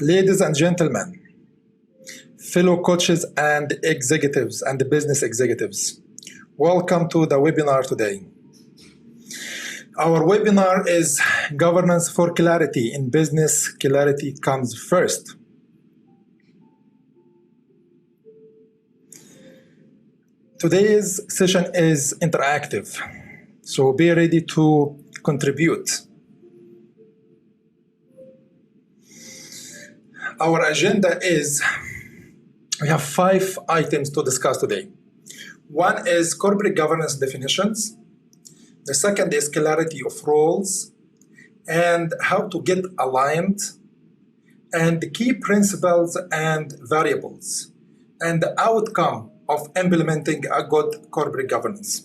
Ladies and gentlemen, fellow coaches and executives and business executives, welcome to the webinar today. Our webinar is Governance for Clarity. In business, clarity comes first. Today's session is interactive, so be ready to contribute. Our agenda is, we have 5 items to discuss today. One is corporate governance definitions. The second is clarity of roles and how to get aligned, and the key principles and variables, and the outcome of implementing a good corporate governance.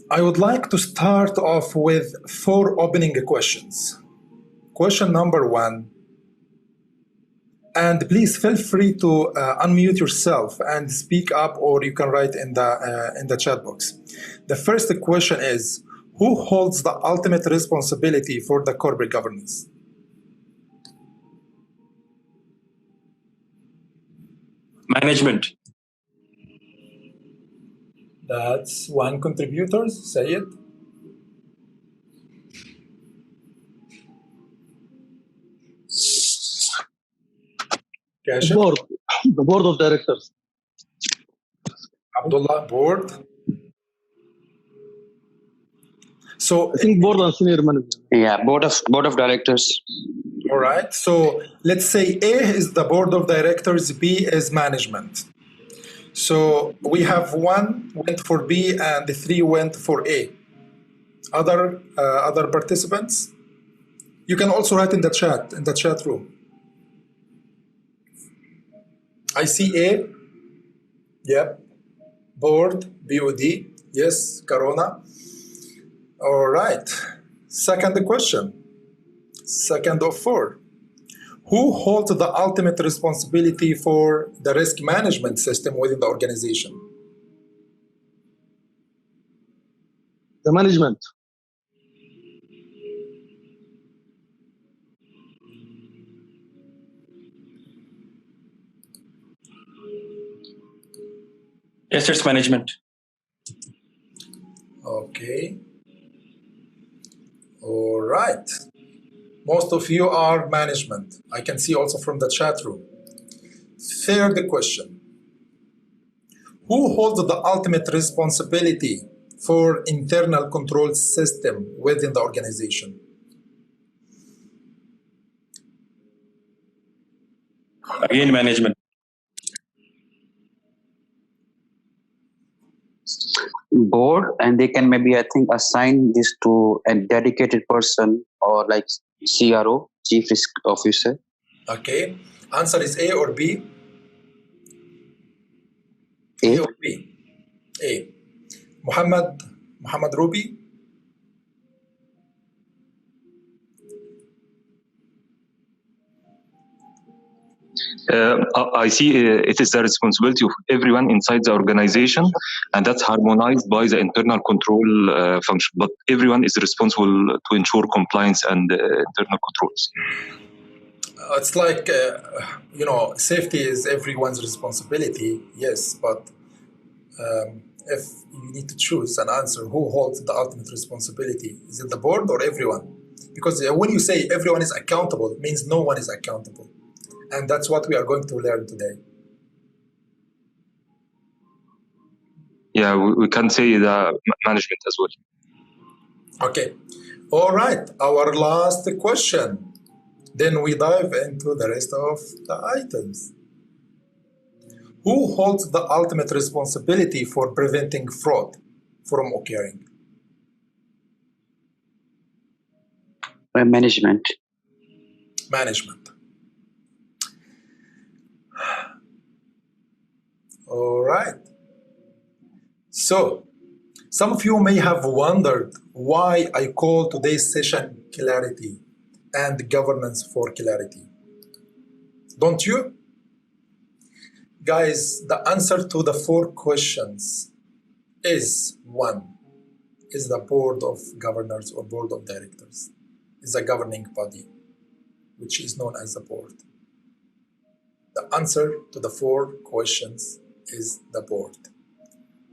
I would like to start off with 4 opening questions. Question number 1, and please feel free to unmute yourself and speak up, or you can write in the chat box. The first question is, who holds the ultimate responsibility for the corporate governance? Management. That's one contributor. Say it. The board of directors. Abdullah, board. So I think board and senior management. Yeah, board of directors. All right. So let's say A is the board of directors, B is management. So we have 1 went for B and 3 went for A. Other participants? You can also write in the chat room. I see A. Yep. Board, BOD. Yes, Corona. All right. Second question. Second of 4. Who holds the ultimate responsibility for the risk management system within the organization? The management. Assets management. Okay. All right. Most of you are management. I can see also from the chat room. Third question. Who holds the ultimate responsibility for internal control system within the organization? Again, management. Board, and they can maybe, I think, assign this to a dedicated person or like CRO, Chief Risk Officer. Okay. Answer is A or B? A or B? A. Muhammad Ruby? I see it is the responsibility of everyone inside the organization, and that's harmonized by the internal control function. But everyone is responsible to ensure compliance and internal controls. It's like, safety is everyone's responsibility, yes, but if you need to choose an answer, who holds the ultimate responsibility? Is it the board or everyone? Because when you say everyone is accountable, it means no one is accountable. And that's what we are going to learn today. Yeah, we can say the management as well. Okay. All right. Our last question. Then we dive into the rest of the items. Who holds the ultimate responsibility for preventing fraud from occurring? management. Management. All right. So, some of you may have wondered why I call today's session Clarity and Governance for Clarity. Don't you? Guys, the answer to the 4 questions is 1. Is the board of governors or board of directors. Is a governing body. which is known as the board? The answer to the 4 questions is the board.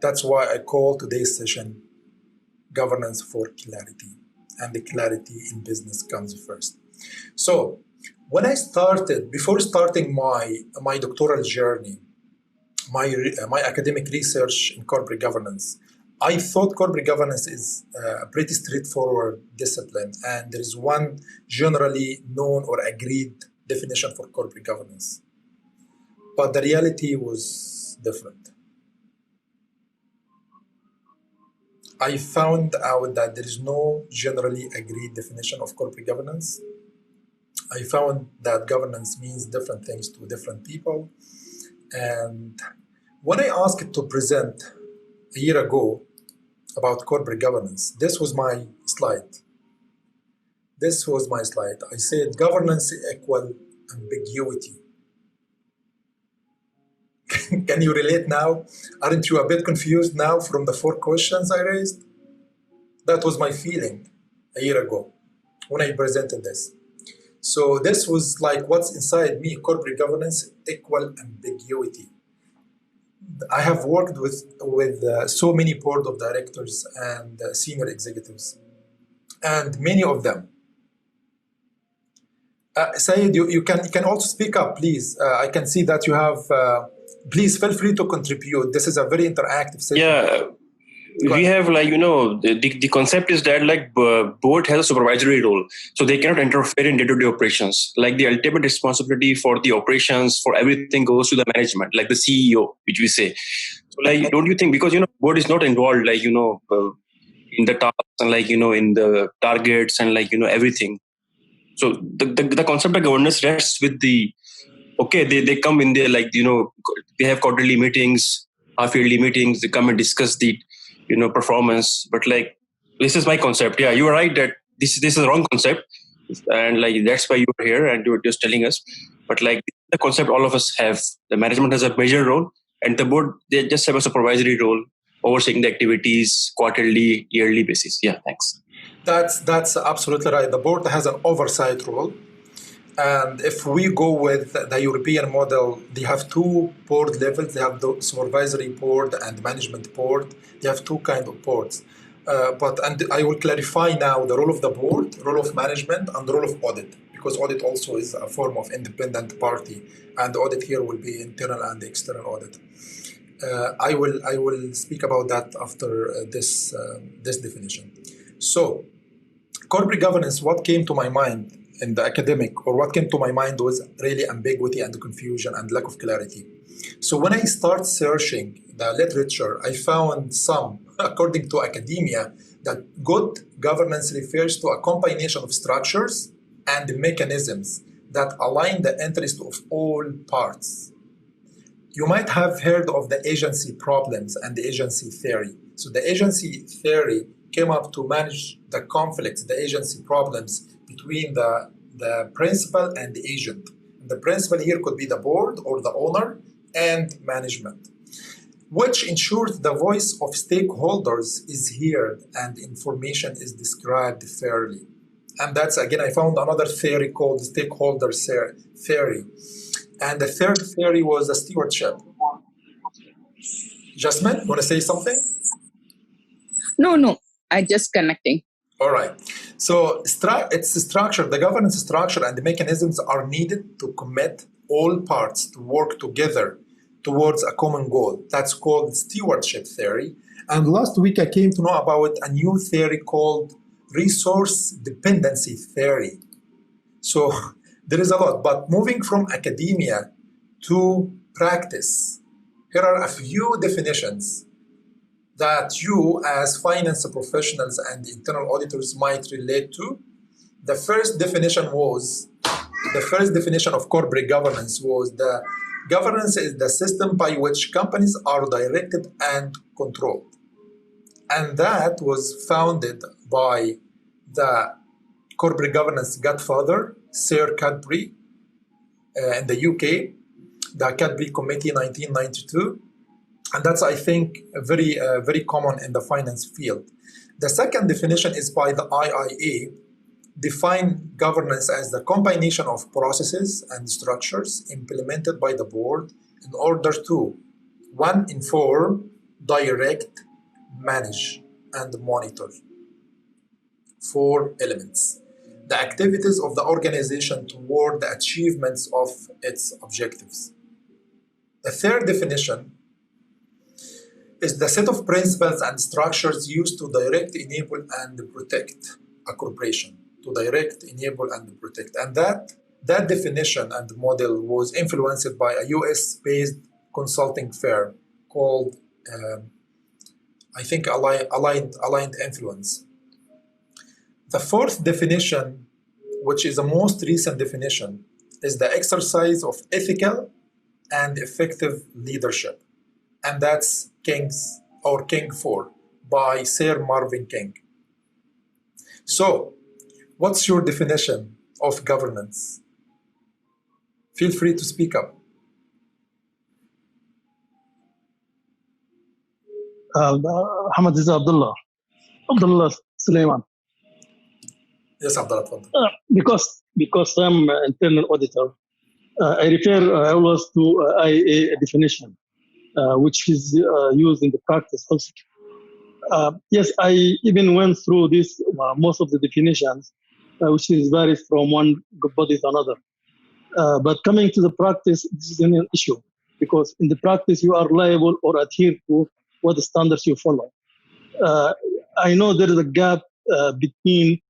That's why I call today's session Governance for Clarity, and the clarity in business comes first. So when I started, before starting my doctoral journey, my academic research in corporate governance, I thought corporate governance is a pretty straightforward discipline, and there is one generally known or agreed definition for corporate governance. But the reality was different. I found out that there is no generally agreed definition of corporate governance. I found that governance means different things to different people. And when I asked to present a year ago about corporate governance, this was my slide. I said governance equal ambiguity. Can you relate now? Aren't you a bit confused now from the 4 questions I raised? That was my feeling a year ago when I presented this. So this was like what's inside me, corporate governance equal ambiguity. I have worked with so many board of directors and senior executives, and many of them. Syed, you can also speak up, please. I can see that you have. Please feel free to contribute. This is a very interactive session. Yeah, we have the concept is that board has a supervisory role, so they cannot interfere in day-to-day operations. Like the ultimate responsibility for the operations, for everything goes to the management, like the CEO, which we say. So don't you think, because board is not involved in the tasks and in the targets and everything. So the concept of governance rests with they come in there, they have quarterly meetings, half-yearly meetings, they come and discuss the performance. But this is my concept. Yeah, you are right that this is a wrong concept, and that's why you are here and you're just telling us. But the concept all of us have. The management has a major role, and the board, they just have a supervisory role, overseeing the activities quarterly, yearly basis. Yeah, thanks. That's absolutely right. The board has an oversight role. And if we go with the European model, they have 2 board levels. They have the supervisory board and management board. They have 2 kinds of boards. And I will clarify now the role of the board, role of management, and the role of audit, because audit also is a form of independent party, and the audit here will be internal and external audit. I will speak about that after this definition. So, corporate governance, what came to my mind in the academic, or what came to my mind, was really ambiguity and confusion and lack of clarity. So when I start searching the literature, I found some, according to academia, that good governance refers to a combination of structures and mechanisms that align the interests of all parts. You might have heard of the agency problems and the agency theory. So the agency theory came up to manage the conflicts, the agency problems between the principal and the agent. The principal here could be the board or the owner and management, which ensures the voice of stakeholders is heard and information is described fairly. And that's, again, I found another theory called stakeholder theory. And the third theory was the stewardship. Jasmine, you want to say something? No, I just connecting. All right. So it's structure, the governance structure and the mechanisms are needed to commit all parts to work together towards a common goal. That's called stewardship theory. And last week I came to know about a new theory called resource dependency theory. So there is a lot, but moving from academia to practice, here are a few definitions that you as finance professionals and internal auditors might relate to. The first definition of corporate governance was the governance is the system by which companies are directed and controlled. And that was founded by the corporate governance godfather, Sir Cadbury, in the UK, the Cadbury Committee 1992. And that's, I think, very common in the finance field. The second definition is by the IIA, define governance as the combination of processes and structures implemented by the board in order to 1. Inform, direct, manage, and monitor. 4 elements. The activities of the organization toward the achievements of its objectives. The third definition is the set of principles and structures used to direct, enable, and protect a corporation. To direct, enable, and protect. And that definition and model was influenced by a US-based consulting firm called, I think, Aligned Influence. The fourth definition, which is the most recent definition, is the exercise of ethical and effective leadership. And that's King 4 by Sir Marvin King. So, what's your definition of governance? Feel free to speak up. Hamad is Abdullah Suleiman. Yes, Abdullah. Because I'm an internal auditor, I refer always to IAA definition, which is used in the practice also. Yes, I even went through this, most of the definitions, which is varies from one body to another. But coming to the practice, this is an issue, because in the practice you are liable or adhere to what the standards you follow. I know there is a gap between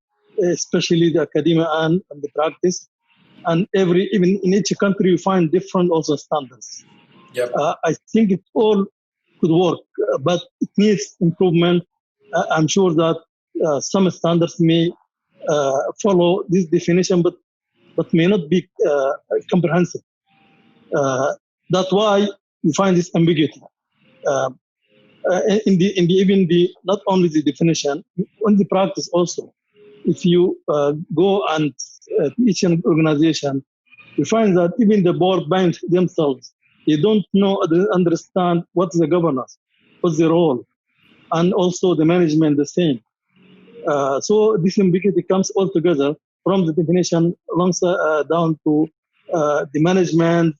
especially the academia and the practice, and even in each country you find different also standards. Yep. I think it all could work, but it needs improvement. I'm sure that some standards may follow this definition, but may not be comprehensive. That's why you find this ambiguity. Not only the definition, on the practice also. If you go and each organization, you find that even the board banks themselves, they don't understand what is the governance, what's the role, and also the management the same. So this ambiguity comes all together from the definition down to the management.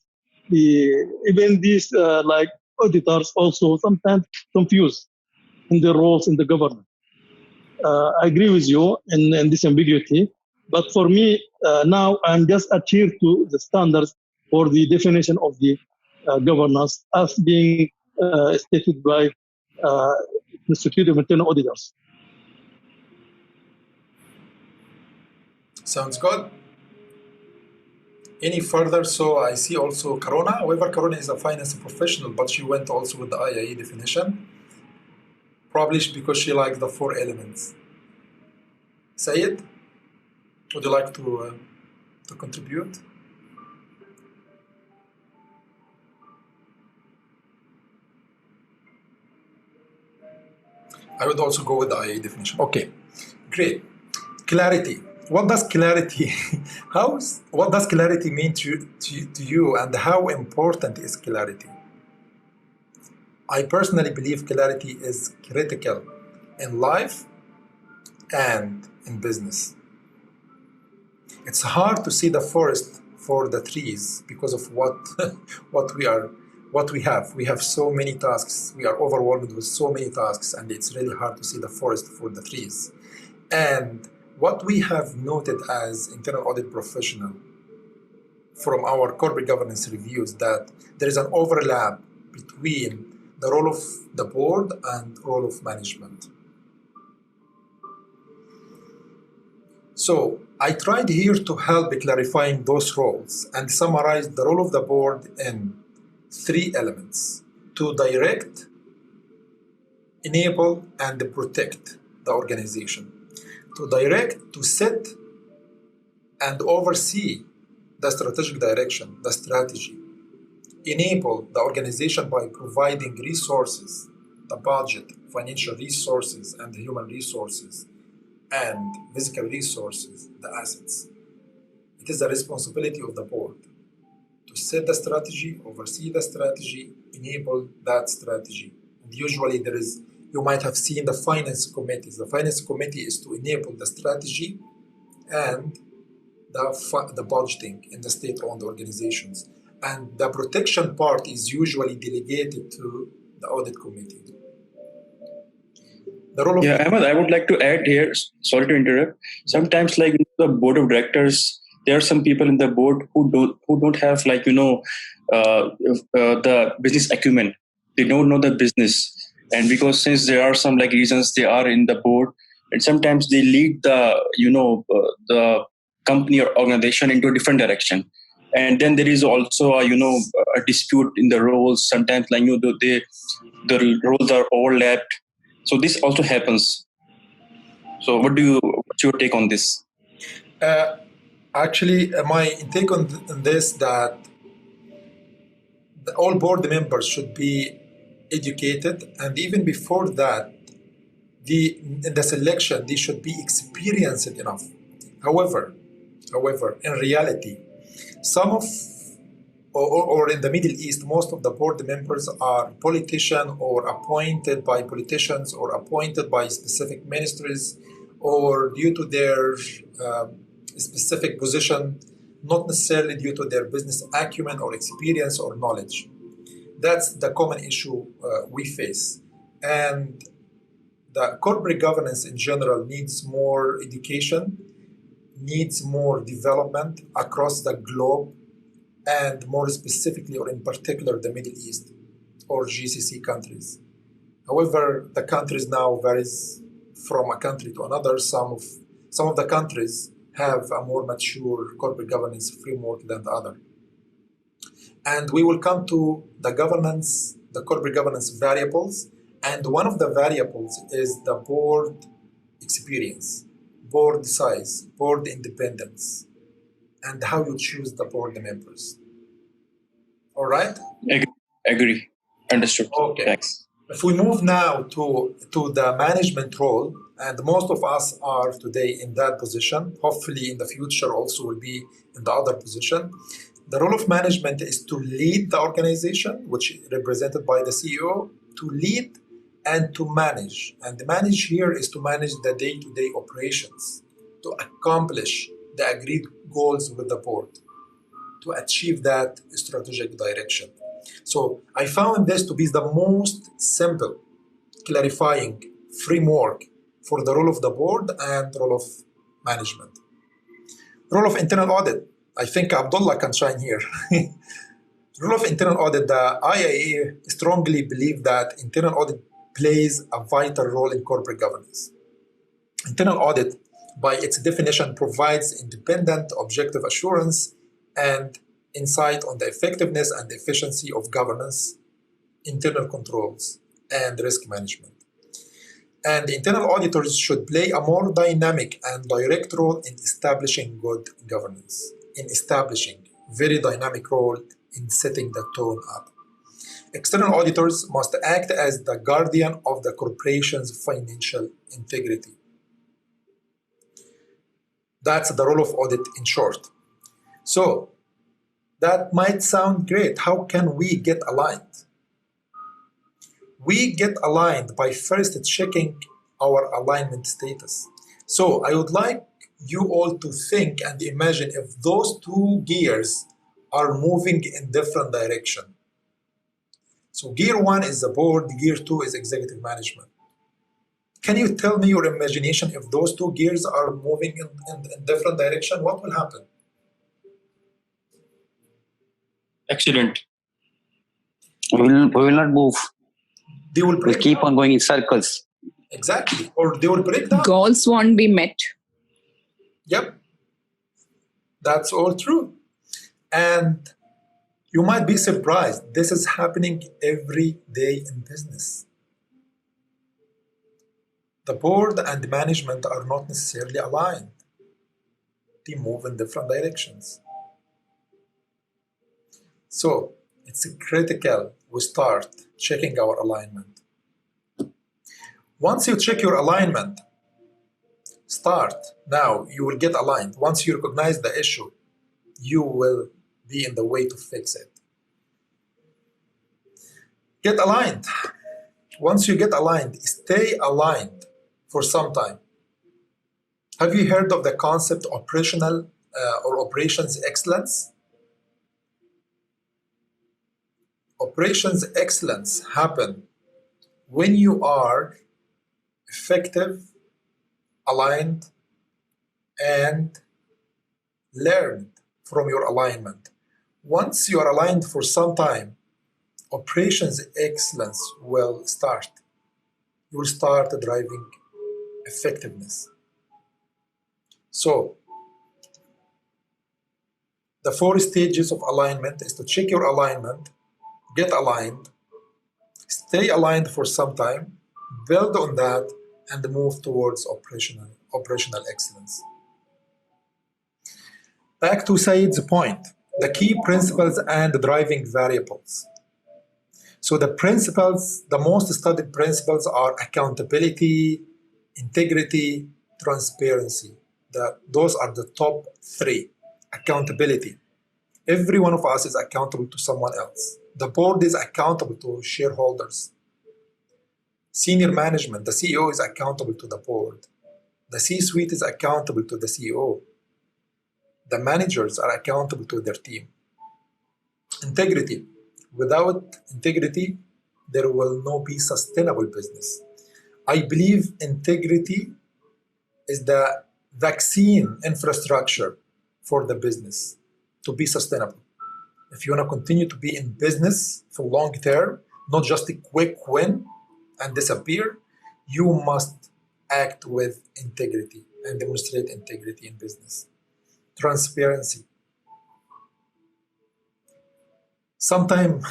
Even these like auditors also sometimes confused in their roles in the government. I agree with you in this ambiguity, but for me now I'm just adhere to the standards for the definition of the governance as being stated by the Institute of Internal Auditors. Sounds good. Any further? So I see also Corona. However, Corona is a finance professional, but she went also with the IIE definition. Probably because she likes the 4 elements. Sayed, would you like to contribute? I would also go with the IIE definition. Okay, great. Clarity. What does clarity? What does clarity mean to you, and how important is clarity? I personally believe clarity is critical in life and in business. It's hard to see the forest for the trees because of what we have. We have so many tasks. We are overwhelmed with so many tasks, and it's really hard to see the forest for the trees. And what we have noted as internal audit professional from our corporate governance reviews, that there is an overlap between the role of the board and role of management. So I tried here to help clarifying those roles and summarize the role of the board in 3 elements: to direct, enable, and protect the organization. To direct, to set and oversee the strategic direction, the strategy. Enable the organization by providing resources, the budget, financial resources, and the human resources, and physical resources, the assets. It is the responsibility of the board to set the strategy, oversee the strategy, enable that strategy. And usually you might have seen the finance committees. The finance committee is to enable the strategy and the budgeting in the state-owned organizations. And the protection part is usually delegated to the audit committee. The role of Yeah, Ahmed, I would like to add here, sorry to interrupt. Sometimes like the board of directors, there are some people in the board who don't have the business acumen. They don't know the business. And because since there are some like reasons they are in the board, and sometimes they lead the company or organization into a different direction. And then there is also a dispute in the roles. Sometimes like the roles are overlapped. So this also happens. So what's your take on this? Actually, my take on this that all board members should be educated, and even before that, in the selection, they should be experienced enough. However, in reality, some of or in the Middle East, most of the board members are politicians or appointed by politicians or appointed by specific ministries or due to their specific position, not necessarily due to their business acumen or experience or knowledge. That's the common issue we face. And the corporate governance in general needs more education, needs more development across the globe, and more specifically or in particular the Middle East or GCC countries. However, the countries now varies from a country to another. Some of the countries have a more mature corporate governance framework than the other. And we will come to the corporate governance variables. And one of the variables is the board experience, board size, board independence, and how you choose the board members. All right? Agree. Understood. Okay. Thanks. If we move now to the management role, and most of us are today in that position, hopefully in the future also will be in the other position. The role of management is to lead the organization, which is represented by the CEO, to lead and to manage. And the manage here is to manage the day-to-day operations, to accomplish the agreed goals with the board, to achieve that strategic direction. So I found this to be the most simple, clarifying framework for the role of the board and the role of management. Role of internal audit. I think Abdullah can shine here. Role of internal audit, the IIA strongly believe that internal audit plays a vital role in corporate governance. Internal audit, by its definition, provides independent, objective assurance and insight on the effectiveness and efficiency of governance, internal controls, and risk management. And the internal auditors should play a more dynamic and direct role in establishing good governance, in establishing very dynamic role in setting the tone up. External auditors must act as the guardian of the corporation's financial integrity. That's the role of audit in short. So that might sound great. How can we get aligned? We get aligned by first checking our alignment status. So I would like you all to think and imagine if those two gears are moving in different direction. So gear one is the board, gear two is executive management. Can you tell me your imagination if those two gears are moving in different direction, what will happen? Excellent. We will not move. They will break We'll keep down. on going in circles. Exactly. Or they will break down. Goals won't be met. Yep. That's all true. And you might be surprised. This is happening every day in business. The board and management are not necessarily aligned. They move in different directions. So it's critical we start checking our alignment. Once you check your alignment, start. Now you will get aligned. Once you recognize the issue, you will be in the way to fix it. Get aligned. Once you get aligned, stay aligned for some time. Have you heard of the concept operational or operations excellence? Operations excellence happen when you are effective, aligned, and learned from your alignment. Once you are aligned for some time, operations excellence will start. You will start driving effectiveness. So, the 4 stages of alignment is to check your alignment, get aligned, stay aligned for some time, build on that, and move towards operational excellence. Back to Said's point, the key principles and driving variables. So the principles, the most studied principles are accountability, integrity, transparency. Those are the top 3. Accountability. Every one of us is accountable to someone else. The board is accountable to shareholders. Senior management, the CEO is accountable to the board. The C-suite is accountable to the CEO. The managers are accountable to their team. Integrity. Without integrity, there will not be sustainable business. I believe integrity is the vaccine infrastructure for the business to be sustainable. If you want to continue to be in business for long term, not just a quick win and disappear, you must act with integrity and demonstrate integrity in business. Transparency. Sometimes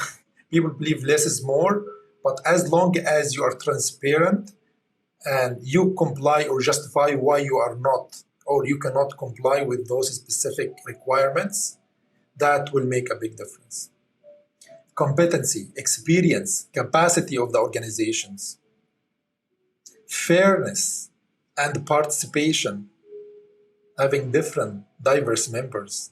people believe less is more, but as long as you are transparent and you comply or justify why you are not or you cannot comply with those specific requirements, that will make a big difference. Competency, experience, capacity of the organizations, fairness and participation, having different diverse members,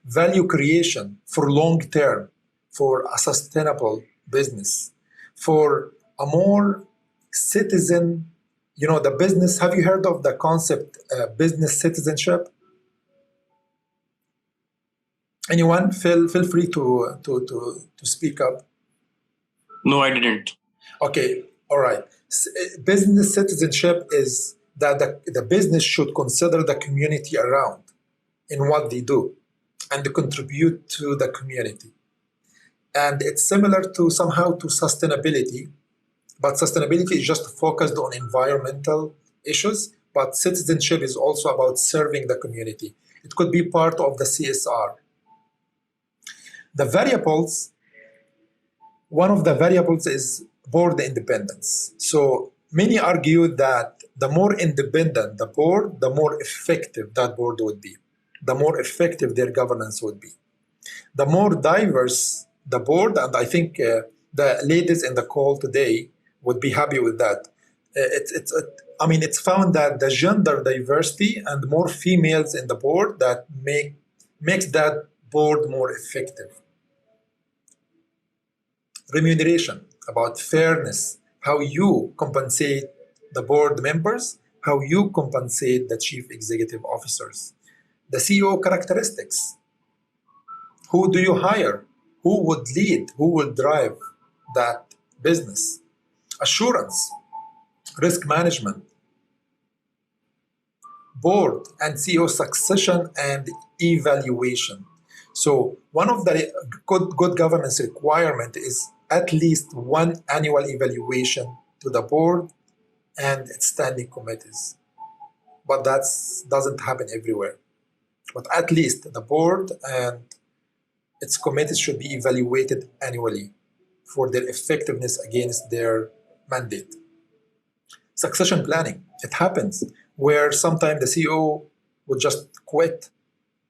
value creation for long term, for a sustainable business, for a more citizen, the business. Have you heard of the concept business citizenship? Anyone? Feel free to speak up. No, I didn't. Okay, all right. Business citizenship is that the business should consider the community around in what they do and contribute to the community. And it's similar to somehow to sustainability, but sustainability is just focused on environmental issues, but citizenship is also about serving the community. It could be part of the CSR. The variables, one of the variables is board independence. So many argue that the more independent the board, the more effective that board would be, the more effective their governance would be. The more diverse the board, and I think the ladies in the call today would be happy with that. It's found that the gender diversity and more females in the board that makes that board more effective. Remuneration, about fairness, how you compensate the board members, how you compensate the chief executive officers. The CEO characteristics. Who do you hire? Who would lead? Who will drive that business? Assurance, risk management, board and CEO succession and evaluation. So one of the good governance requirement is at least one annual evaluation to the board and its standing committees. But that doesn't happen everywhere. But at least the board and its committees should be evaluated annually for their effectiveness against their mandate. Succession planning, it happens where sometimes the CEO would just quit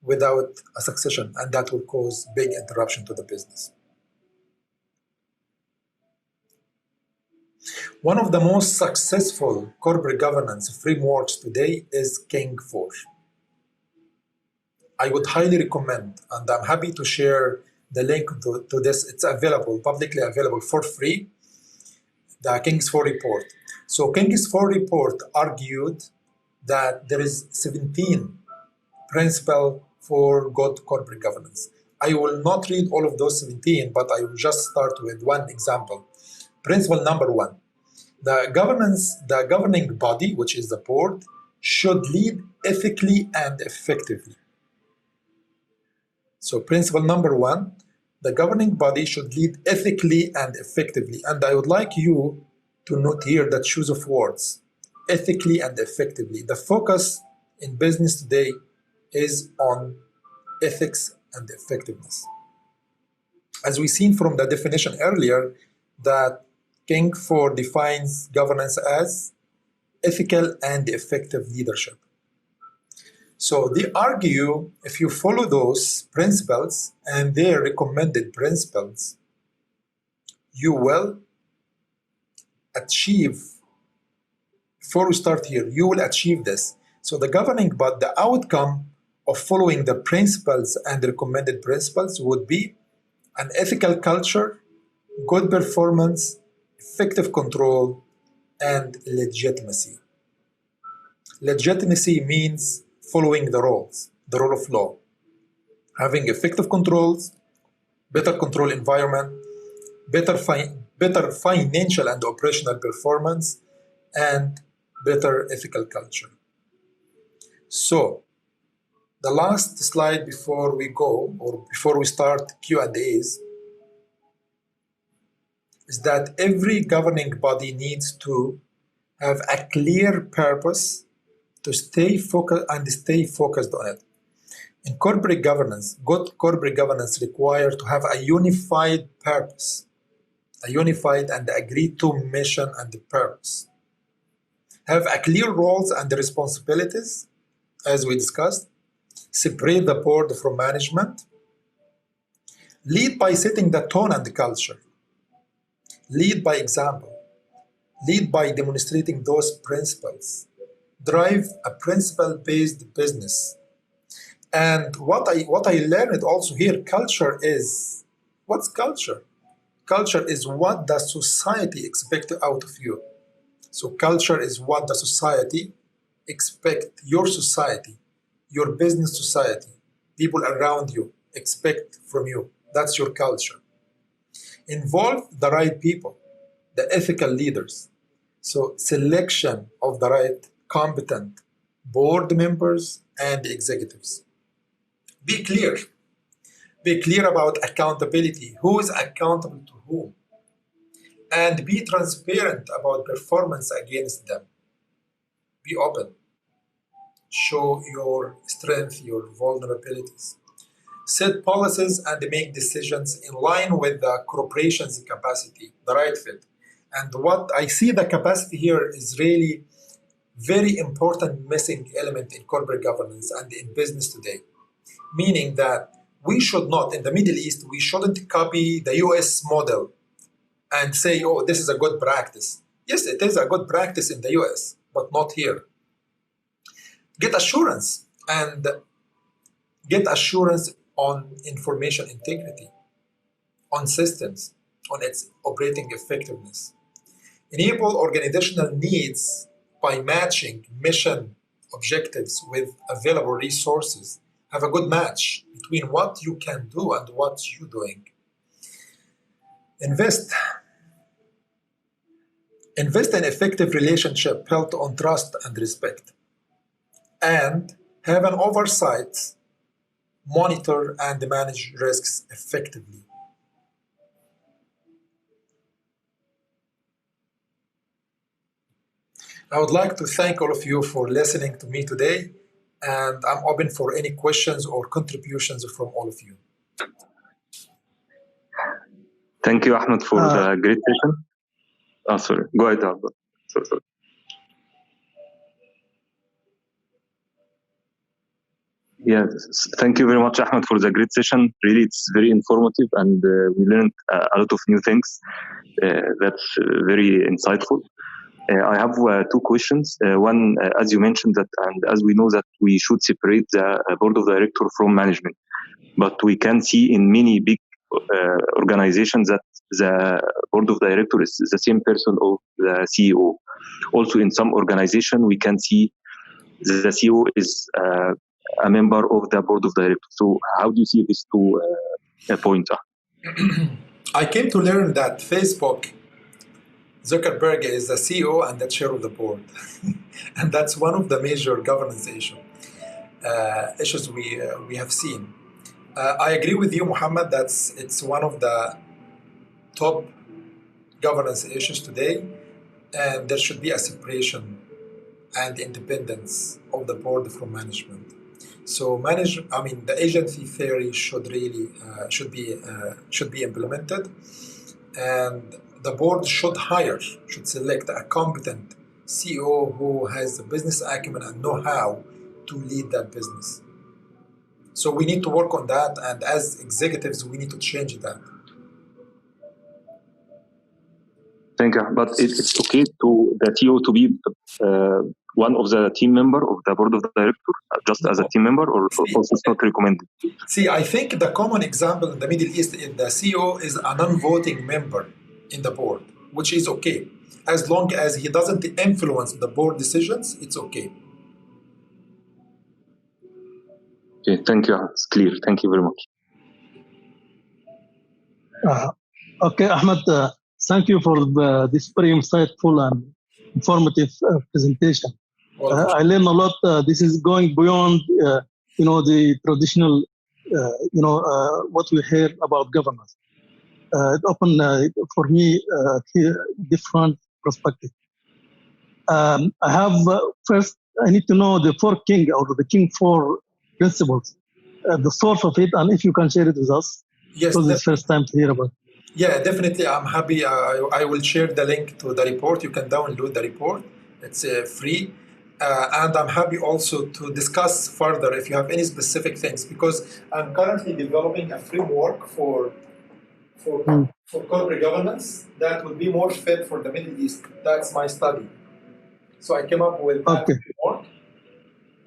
without a succession, and that will cause big interruption to the business. One of the most successful corporate governance frameworks today is King 4. I would highly recommend, and I'm happy to share the link to this. It's available, publicly available for free, the King's 4 report. So King's 4 report argued that there is 17 principles for good corporate governance. I will not read all of those 17, but I will just start with one example. Principle number 1. The governing body, which is the board, should lead ethically and effectively. So principle number 1, the governing body should lead ethically and effectively. And I would like you to note here the choice of words, ethically and effectively. The focus in business today is on ethics and effectiveness. As we've seen from the definition earlier, that King Ford defines governance as ethical and effective leadership. So they argue if you follow those principles and their recommended principles, you will achieve, before we start here, you will achieve this. So the governing, but the outcome of following the principles and recommended principles would be an ethical culture, good performance, effective control, and legitimacy. Legitimacy means following the rules, the rule of law, having effective controls, better control environment, better financial and operational performance, and better ethical culture. So, the last slide before we go, or before we start Q&As, is that every governing body needs to have a clear purpose to stay focused on it. In corporate governance, good corporate governance requires to have a unified purpose, a unified and agreed to mission and purpose. Have a clear roles and responsibilities, as we discussed. Separate the board from management. Lead by setting the tone and the culture. Lead by example. Lead by demonstrating those principles. Drive a principle-based business. And what I learned also here, culture is, what's culture? Culture is what the society expects out of you. So culture is what the society expect, your society, your business society, people around you expect from you. That's your culture. Involve the right people, the ethical leaders. So selection of the right competent board members and executives. Be clear. Be clear about accountability. Who is accountable to whom? And be transparent about performance against them. Be open. Show your strength, your vulnerabilities. Set policies and make decisions in line with the corporation's capacity, the right fit. And what I see the capacity here is really very important missing element in corporate governance and in business today. Meaning that we should not, in the Middle East, we shouldn't copy the US model and say, oh, this is a good practice. Yes, it is a good practice in the US, but not here. Get assurance and get assurance on information integrity, on systems, on its operating effectiveness. Enable organizational needs by matching mission objectives with available resources. Have a good match between what you can do and what you're doing. Invest in effective relationship built on trust and respect. And have an oversight, monitor and manage risks effectively. I would like to thank all of you for listening to me today, and I'm open for any questions or contributions from all of you. Thank you, Ahmed, for the great session. Oh, sorry. Go ahead, Albert. Sorry. Yes, thank you very much, Ahmed, for the great session. Really, it's very informative, and we learned a lot of new things. That's very insightful. I have two questions. One, as you mentioned that, and as we know that we should separate the board of directors from management, but we can see in many big organizations that the board of directors is the same person of the CEO. Also, in some organization, we can see the CEO is a member of the board of directors. So how do you see these two points? I came to learn that Facebook, Zuckerberg is the CEO and the chair of the board. And that's one of the major governance issues we have seen. I agree with you, Muhammad, that it's one of the top governance issues today, and there should be a separation and independence of the board from management. So the agency theory should really should be implemented, and the board should select a competent CEO who has the business acumen and know-how to lead that business. So we need to work on that, and as executives, we need to change that. Thank you. But it's okay to the CEO to be one of the team member of the board of directors, just as a team member, or also it's not recommended? See, I think the common example in the Middle East is the CEO is a non-voting member in the board, which is okay. As long as he doesn't influence the board decisions, it's okay. Okay, thank you. It's clear. Thank you very much. Okay, Ahmed, thank you for this very insightful and informative presentation. I learned a lot. This is going beyond, the traditional, what we heard about governance. It opened for me different perspective. I have first, I need to know the four king or the king four principles, the source of it, and if you can share it with us. Yes, because it's first time to hear about it. Yeah, definitely. I'm happy. I will share the link to the report. You can download the report. It's free. And I'm happy also to discuss further if you have any specific things, because I'm currently developing a framework for corporate governance that would be more fit for the Middle East. That's my study. So I came up with that framework.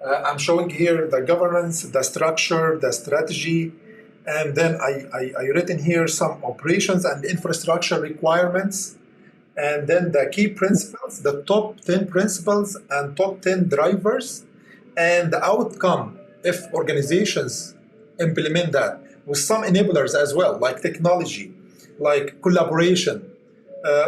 I'm showing here the governance, the structure, the strategy, and then I written here some operations and infrastructure requirements, and then the key principles, the top 10 principles and top 10 drivers, and the outcome if organizations implement that, with some enablers as well, like technology, like collaboration,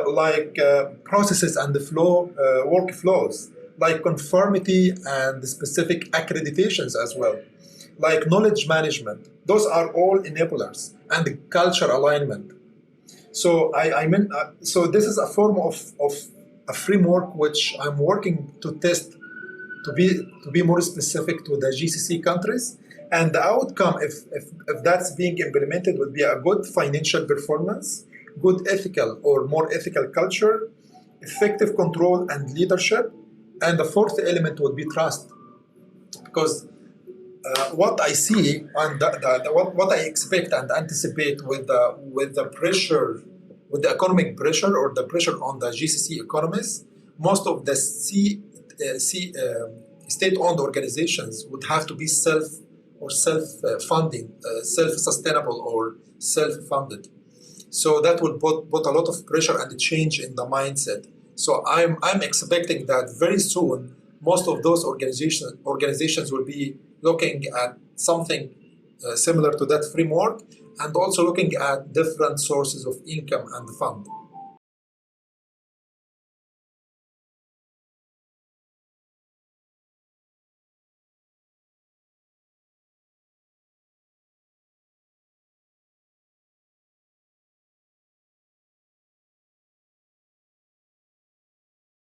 like processes and the workflows, like conformity and specific accreditations as well, like knowledge management. Those are all enablers, and culture alignment. So so this is a form of a framework which I'm working to test to be more specific to the GCC countries. And the outcome, if that's being implemented, would be a good financial performance, good ethical or more ethical culture, effective control and leadership, and the fourth element would be trust. Because what I see and what I expect and anticipate with the pressure, with the economic pressure or the pressure on the GCC economies, most of the state-owned organizations would have to be self-funding, self-sustainable or self-funded. So that will put a lot of pressure and a change in the mindset. So I'm expecting that very soon most of those organizations will be looking at something similar to that framework, and also looking at different sources of income and fund.